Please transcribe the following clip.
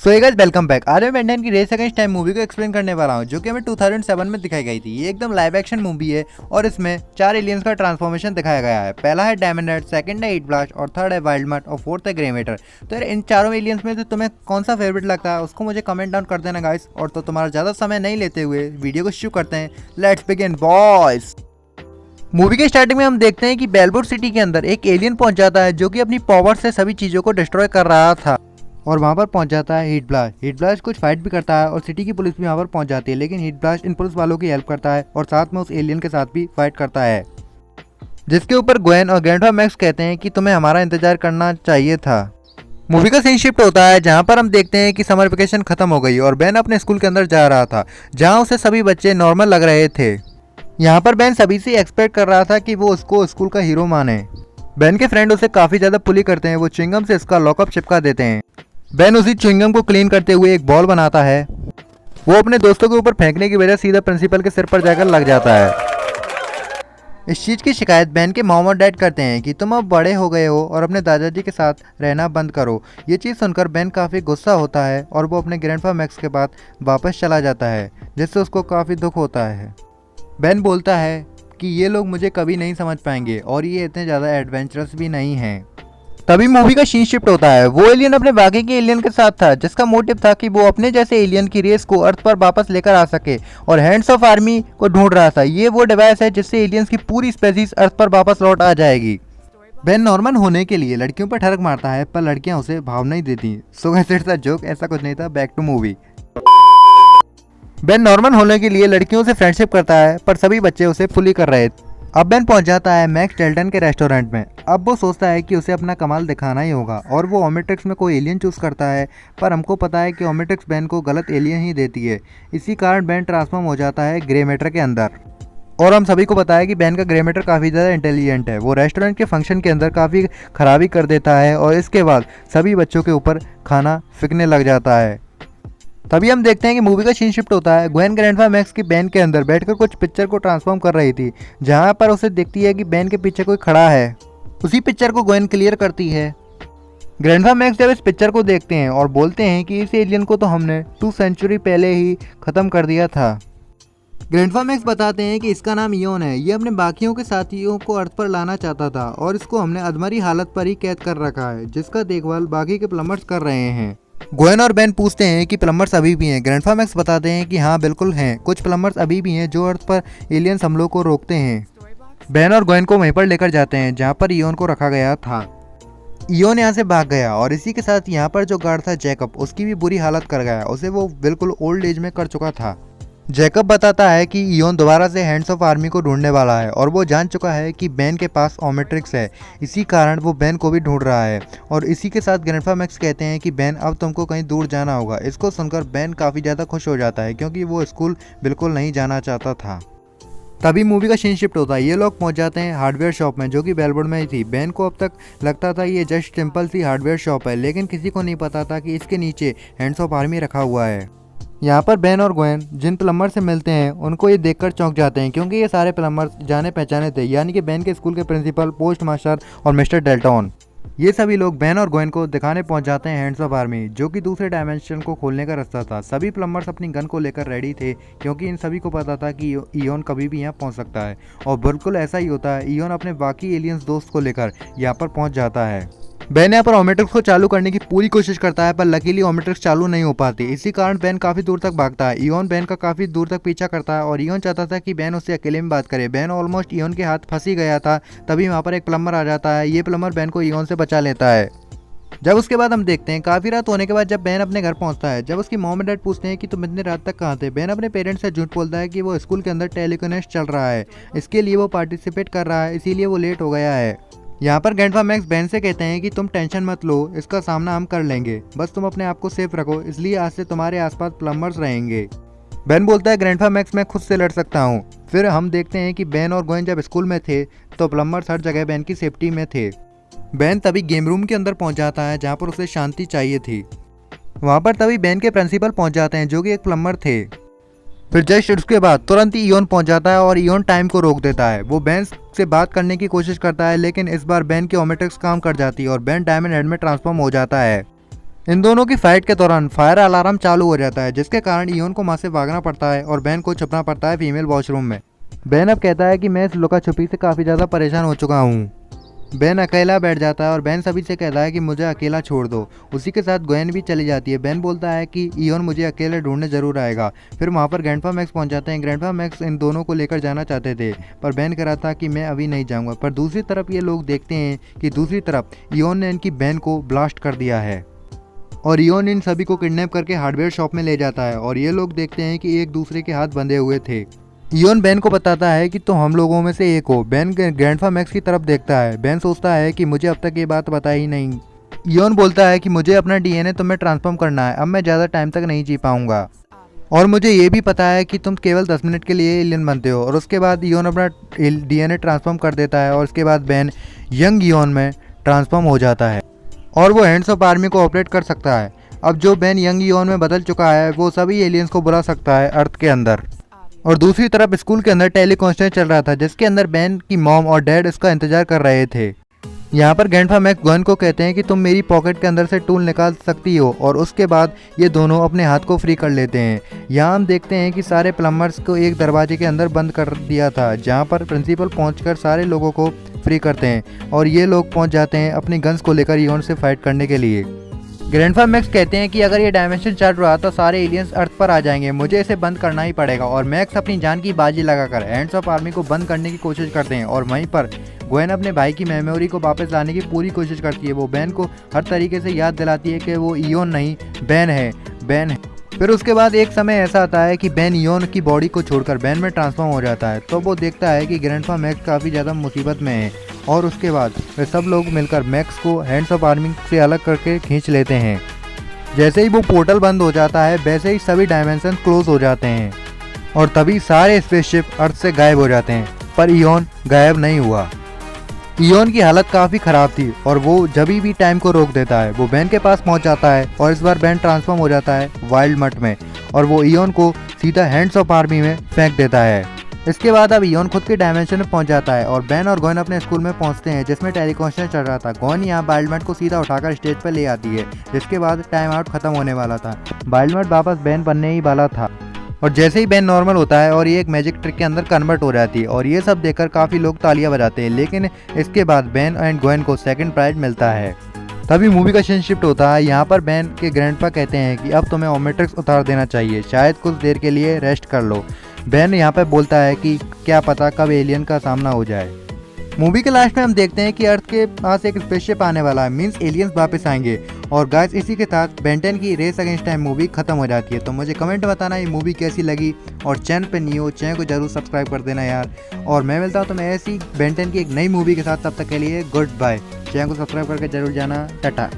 So guys welcome back. आज मैं Ben 10 की रेस अगेंस्ट टाइम मूवी को एक्सप्लेन करने वाला हूं, जो कि हमें 2007 में दिखाई गई थी। ये एकदम लाइव एक्शन मूवी है और इसमें 4 एलियंस का ट्रांसफॉर्मेशन दिखाया गया है। पहला है डायमंड, सेकंड है हीट ब्लास्ट और थर्ड है वाइल्ड मड और फोर्थ है ग्रे मैटर। तो यार इन चारों एलियंस में से तुम्हें कौन सा फेवरेट लगता है उसको मुझे कमेंट डाउन कर देना गाइस। और तो तुम्हारा ज़्यादा समय नहीं लेते हुए वीडियो को शुरू करते हैं। Let's begin boys. मूवी के स्टार्टिंग में हम देखते हैं कि बेलबोर सिटी के अंदर एक एलियन पहुंच जाता है, जो कि अपनी पावर से सभी चीज़ों को डिस्ट्रॉय कर रहा था। और वहाँ पर पहुंच जाता है हीट ब्लास्ट। हीट ब्लास्ट कुछ फाइट भी करता है और सिटी की पुलिस भी वहाँ पर पहुंच जाती है, लेकिन हीट ब्लास्ट इन पुलिस वालों की हेल्प करता है और साथ में उस एलियन के साथ भी फाइट करता है। जिसके ऊपर ग्वेन और ग्रैंडपा मैक्स कहते हैं कि तुम्हें हमारा इंतजार करना चाहिए था। मूवी का सीन शिफ्ट होता है जहाँ पर हम देखते हैं कि समर वेकेशन खत्म हो गई और बेन अपने स्कूल के अंदर जा रहा था, जहाँ उसे सभी बच्चे नॉर्मल लग रहे थे। यहाँ पर बेन सभी से एक्सपेक्ट कर रहा था कि वो उसको स्कूल का हीरो माने। बेन के फ्रेंड उसे काफ़ी ज़्यादा पुली करते हैं। वो च्युइंगम से इसका लॉकअप चिपका देते हैं। बेन उसी च्युइंगम को क्लीन करते हुए एक बॉल बनाता है। वो अपने दोस्तों के ऊपर फेंकने की वजह सीधा प्रिंसिपल के सिर पर जाकर लग जाता है। इस चीज़ की शिकायत बेन के मॉम और डैड करते हैं कि तुम अब बड़े हो गए हो और अपने दादाजी के साथ रहना बंद करो। ये चीज़ सुनकर बेन काफ़ी गुस्सा होता है और वो अपने ग्रैंडपा मैक्स के पास वापस चला जाता है, जिससे उसको काफ़ी दुख होता है। बेन बोलता है कि ये लोग मुझे कभी नहीं समझ पाएंगे और ये इतने ज़्यादा एडवेंचरस भी नहीं हैं। तभी मूवी का सीन शिफ्ट होता है। वो एलियन अपने बाकी के एलियन के साथ था, जिसका मोटिव था कि वो अपने जैसे एलियन की रेस को अर्थ पर वापस लेकर आ सके और हैंड्स ऑफ आर्मी को ढूंढ रहा था। ये वो डिवाइस है जिससे एलियंस की पूरी स्पेसीज अर्थ पर वापस लौट आ जाएगी। बेन नॉर्मल होने के लिए लड़कियों पर ठरक मारता है, पर लड़कियां उसे भाव नहीं देती। So guys it's a joke, ऐसा कुछ नहीं था। Back to movie. Ben normal होने के लिए लड़कियों से फ्रेंडशिप करता है, पर सभी बच्चे उसे फुली कर रहे थे। अब बेन पहुंच जाता है मैक्स डेल्टन के रेस्टोरेंट में। अब वो सोचता है कि उसे अपना कमाल दिखाना ही होगा और वो ओमेट्रिक्स में कोई एलियन चूज करता है, पर हमको पता है कि ओमेट्रिक्स बेन को गलत एलियन ही देती है। इसी कारण बेन ट्रांसफॉर्म हो जाता है ग्रे मैटर के अंदर। और हम सभी को पता है कि बेन का ग्रे मैटर काफ़ी ज़्यादा इंटेलिजेंट है। वो रेस्टोरेंट के फंक्शन के अंदर काफ़ी खराबी कर देता है और इसके बाद सभी बच्चों के ऊपर खाना फेंकने लग जाता है। तभी हम देखते हैं कि मूवी का सीन शिफ्ट होता है। ग्वेन ग्रैंडपा मैक्स की बेन के अंदर बैठकर कुछ पिक्चर को ट्रांसफॉर्म कर रही थी, जहां पर उसे दिखती है कि बेन के पीछे कोई खड़ा है। उसी पिक्चर को ग्वेन क्लियर करती है। ग्रैंडपा मैक्स जब इस पिक्चर को देखते हैं और बोलते हैं कि इस एलियन को तो हमने 2 सेंचुरी पहले ही ख़त्म कर दिया था। ग्रैंडपा मैक्स बताते हैं कि इसका नाम इयोन है। ये अपने बाकियों के साथियों को अर्थ पर लाना चाहता था और इसको हमने अधमरी हालत पर ही कैद कर रखा है, जिसका देखभाल बाकी के प्लम्बर्स कर रहे हैं। ग्वेन और बेन पूछते हैं कि प्लम्बर्स अभी भी हैं। ग्रैंडपा मैक्स बताते हैं कि हाँ बिल्कुल हैं, कुछ प्लम्बर्स अभी भी हैं जो अर्थ पर एलियंस हमलों को रोकते हैं। बेन और ग्वेन को वहीं पर लेकर जाते हैं जहाँ पर इयोन को रखा गया था। इयोन यहाँ से भाग गया और इसी के साथ यहाँ पर जो गार्ड था जैकब, उसकी भी बुरी हालत कर गया। उसे वो बिल्कुल ओल्ड एज में कर चुका था। जैकब बताता है कि इयोन दोबारा से हैंड्स ऑफ आर्मी को ढूंढने वाला है और वो जान चुका है कि बेन के पास ओमेट्रिक्स है। इसी कारण वो बेन को भी ढूंढ रहा है। और इसी के साथ ग्रैंडपा मैक्स कहते हैं कि बेन अब तुमको कहीं दूर जाना होगा। इसको सुनकर बेन काफ़ी ज़्यादा खुश हो जाता है, क्योंकि वो स्कूल बिल्कुल नहीं जाना चाहता था। तभी मूवी का सीन शिफ्ट होता है। ये लोग पहुंच जाते हैं हार्डवेयर शॉप में, जो कि बेलबोर्ड में ही थी। बेन को अब तक लगता था ये जस्ट सिंपल सी हार्डवेयर शॉप है, लेकिन किसी को नहीं पता था कि इसके नीचे हैंड्स ऑफ आर्मी रखा हुआ है। यहाँ पर बेन और ग्वेन जिन प्लम्बर से मिलते हैं उनको ये देखकर चौंक जाते हैं, क्योंकि ये सारे प्लम्बर्स जाने पहचाने थे, यानी कि बेन के स्कूल के प्रिंसिपल, पोस्ट मास्टर और मिस्टर डेल्टन। ये सभी लोग बेन और ग्वेन को दिखाने पहुंच जाते हैं हैंड्स ऑफ आर्मी, जो कि दूसरे डायमेंशन को खोलने का रास्ता था। सभी प्लम्बर्स अपनी गन को लेकर रेडी थे, क्योंकि इन सभी को पता था कि इयोन कभी भी यहाँ पहुँच सकता है। और बिल्कुल ऐसा ही होता है। इयोन अपने बाकी एलियंस दोस्त को लेकर यहाँ पर पहुँच जाता है। बेन यहाँ पर ओमेट्रिक्स को चालू करने की पूरी कोशिश करता है, पर लकीली ओमेट्रिक्स चालू नहीं हो पाती। इसी कारण बेन काफ़ी दूर तक भागता है। इयोन बेन का काफ़ी दूर तक पीछा करता है और इयोन चाहता था कि बेन उससे अकेले में बात करे। बेन ऑलमोस्ट इयोन के हाथ फंस ही गया था। तभी वहाँ पर एक प्लम्बर आ जाता है। ये प्लम्बर बेन को इयोन से बचा लेता है। जब उसके बाद हम देखते हैं काफ़ी रात होने के बाद जब बेन अपने घर पहुंचता है, जब उसकी मॉम एंड डैड पूछते हैं कि तुम इतनी रात तक कहाँ थे, बेन अपने पेरेंट्स से झूठ बोलता है कि वो स्कूल के अंदर टेलीकोनेस्ट चल रहा है, इसके लिए वो पार्टिसिपेट कर रहा है, इसीलिए वो लेट हो गया है। यहाँ पर ग्रैंडपा मैक्स बेन से कहते हैं कि तुम टेंशन मत लो, इसका सामना हम कर लेंगे, बस तुम अपने आप को सेफ रखो, इसलिए आज से तुम्हारे आसपास प्लम्बर्स रहेंगे। बेन बोलता है ग्रैंडपा मैक्स मैं खुद से लड़ सकता हूँ। फिर हम देखते हैं कि बेन और ग्वेन जब स्कूल में थे तो प्लम्बर्स हर जगह बेन की सेफ्टी में थे। बेन तभी गेम रूम के अंदर पहुंच जाता है जहाँ पर उसे शांति चाहिए थी। वहाँ पर तभी बेन के प्रिंसिपल पहुंच जाते हैं, जो कि एक प्लम्बर थे। फिर जस्ट उसके बाद तुरंत ही इयोन पहुंच जाता है और इयोन टाइम को रोक देता है। वो बेन से बात करने की कोशिश करता है, लेकिन इस बार बेन की ओमेट्रिक्स काम कर जाती है और बेन डायमंड हेड में ट्रांसफॉर्म हो जाता है। इन दोनों की फाइट के दौरान फायर अलार्म चालू हो जाता है, जिसके कारण इयोन को वहाँ से भागना पड़ता है और बेन को छुपना पड़ता है फीमेल वॉशरूम में। बेन अब कहता है कि मैं इस लुका छुपी से काफ़ी ज़्यादा परेशान हो चुका हूँ। बेन अकेला बैठ जाता है और बेन सभी से कहता है कि मुझे अकेला छोड़ दो। उसी के साथ ग्वेन भी चली जाती है। बेन बोलता है कि इयोन मुझे अकेले ढूंढने ज़रूर आएगा। फिर वहाँ पर ग्रैंडपा मैक्स पहुँच जाते हैं। ग्रैंडपा मैक्स इन दोनों को लेकर जाना चाहते थे, पर बेन कह रहा था कि मैं अभी नहीं जाऊँगा। पर दूसरी तरफ ये लोग देखते हैं कि दूसरी तरफ इयोन ने इनकी बेन को ब्लास्ट कर दिया है और इयोन इन सभी को किडनैप करके हार्डवेयर शॉप में ले जाता है और ये लोग देखते हैं कि एक दूसरे के हाथ बंधे हुए थे। इयोन बेन को बताता है कि तुम हम लोगों में से एक हो। बेन ग्रैंडपा मैक्स की तरफ देखता है। बेन सोचता है कि मुझे अब तक ये बात पता ही नहीं। इयोन बोलता है कि मुझे अपना डीएनए तुम्हें ट्रांसफॉर्म करना है, अब मैं ज़्यादा टाइम तक नहीं जी पाऊंगा और मुझे ये भी पता है कि तुम केवल 10 मिनट के लिए एलियन बनते हो। और उसके बाद इयोन अपना डीएनए ट्रांसफॉर्म कर देता है और उसके बाद बेन यंग इयोन में ट्रांसफॉर्म हो जाता है और वो हैंड्स ऑफ आर्मी को ऑपरेट कर सकता है। अब जो बेन यंग इयोन में बदल चुका है वो सभी एलियंस को बुला सकता है अर्थ के अंदर। और दूसरी तरफ स्कूल के अंदर टेलीकॉन्फ्रेंस चल रहा था, जिसके अंदर बेन की मॉम और डैड इसका इंतजार कर रहे थे। यहाँ पर ग्रैंडपा मैक्स ग्वेन को कहते हैं कि तुम मेरी पॉकेट के अंदर से टूल निकाल सकती हो और उसके बाद ये दोनों अपने हाथ को फ्री कर लेते हैं। यहाँ हम देखते हैं कि सारे प्लम्बर्स को एक दरवाजे के अंदर बंद कर दिया था, जहाँ पर प्रिंसिपल पहुंचकर सारे लोगों को फ्री करते हैं और ये लोग पहुंच जाते हैं अपनी गन्स को लेकर इयोन से फाइट करने के लिए। ग्रैंडपा मैक्स कहते हैं कि अगर ये डायमेंशन चल रहा तो सारे एलियंस अर्थ पर आ जाएंगे, मुझे इसे बंद करना ही पड़ेगा। और मैक्स अपनी जान की बाजी लगाकर हैंड्स ऑफ आर्मी को बंद करने की कोशिश करते हैं और वहीं पर ग्वेन अपने भाई की मेमोरी को वापस लाने की पूरी कोशिश करती है। वो बेन को हर तरीके से याद दिलाती है कि वो इयोन नहीं बेन है। फिर उसके बाद एक समय ऐसा आता है कि बेन इयोन की बॉडी को छोड़कर बेन में ट्रांसफॉर्म हो जाता है। तो वो देखता है कि ग्रैंडपा मैक्स काफ़ी ज़्यादा मुसीबत में है और उसके बाद वे सब लोग मिलकर मैक्स को हैंड्स ऑफ आर्मी से अलग करके खींच लेते हैं। जैसे ही वो पोर्टल बंद हो जाता है वैसे ही सभी डायमेंशन क्लोज हो जाते हैं और तभी सारे स्पेसशिप अर्थ से गायब हो जाते हैं, पर इयोन गायब नहीं हुआ। इयोन की हालत काफ़ी ख़राब थी और वो जब भी टाइम को रोक देता है। वो बेन के पास पहुंच जाता है और इस बार बेन ट्रांसफॉर्म हो जाता है वाइल्ड मट में और वो इयोन को सीधा हैंड्स ऑफ आर्मी में फेंक देता है। इसके बाद अब इयोन खुद के डायमेंशन में पहुंच जाता है और बेन और ग्वेन अपने स्कूल में पहुंचते हैं, जिसमें टेलीकॉन्फ्रेंस चल रहा था। ग्वेन यहाँ वाइल्ड मट को सीधा उठाकर स्टेज पर ले आती है, जिसके बाद टाइम आउट खत्म होने वाला था। वाइल्ड मट वापस बेन बनने ही वाला था और जैसे ही बेन नॉर्मल होता है और ये एक मैजिक ट्रिक के अंदर कन्वर्ट हो जाती है और ये सब देखकर काफ़ी लोग तालियां बजाते हैं। लेकिन इसके बाद बेन एंड ग्वेन को सेकंड प्राइज मिलता है। तभी मूवी का सीन शिफ्ट होता है। यहाँ पर बेन के ग्रैंडपा कहते हैं कि अब तुम्हें ओमेट्रिक्स उतार देना चाहिए, शायद कुछ देर के लिए रेस्ट कर लो। बेन यहाँ पर बोलता है कि क्या पता कब एलियन का सामना हो जाए। मूवी के लास्ट में हम देखते हैं कि अर्थ के पास एक स्पेसशिप आने वाला है, मींस एलियंस वापस आएंगे। और गाइस इसी के साथ बेन 10 की रेस अगेंस्ट टाइम मूवी खत्म हो जाती है। तो मुझे कमेंट बताना ये मूवी कैसी लगी और चैनल पे न्यू हो चैनल को जरूर सब्सक्राइब कर देना यार। और मैं मिलता हूँ तुम्हें ऐसी बेन 10 की एक नई मूवी के साथ, तब तक के लिए गुड बाय। चैनल को सब्सक्राइब करके जरूर जाना। टाटा।